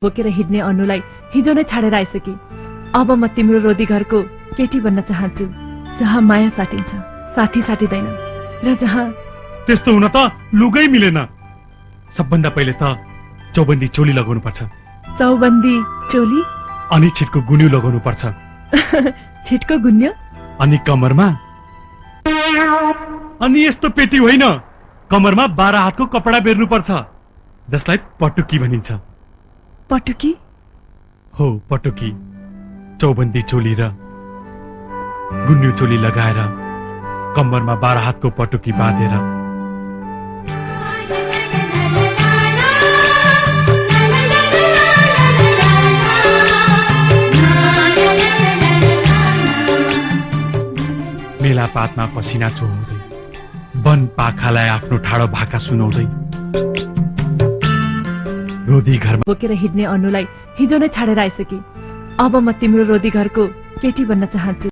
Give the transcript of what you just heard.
बोकेर हिँड्ने अनुलाई हिजो नै छाडेर आइसके। अब म तिम्रो रोदी घरको केटी बन्न चाहन्छु, जहाँ माया साटिन्छ, साथी साटिँदैन, र जहाँ त्यस्तो हुन त लुगै मिलेन। सबभन्दा पहिले त चौबन्दी चोली लगाउनु पर्छ। चौबन्दी चोली अनि छिटको गुन्यु लगाउनु पर्छ। छिटको गुन्यो अनि कमरमा, अनि यस्तो पेटी होइन, कमरमा 12 हातको कपडा बेर्नु पर्छ, जसलाई पटुकी भनिन्छ। पटुकी? हो, पटुकी। चौबन्दी चोली र गुन्यु चोली लगाएर कम्मरमा 12 हातको पटुकी बाँधेर मेलापातमा पसिना चुहाउँदै, वन पाखालाई आफ्नो ठाडो भाका सुनाउँदै, रोदी घरमा बोकेर हिँड्ने अनुलाई हिजो नै छाडेर आइसके। अब म तिम्रो रोदी घरको केटी बन्न चाहन्छु।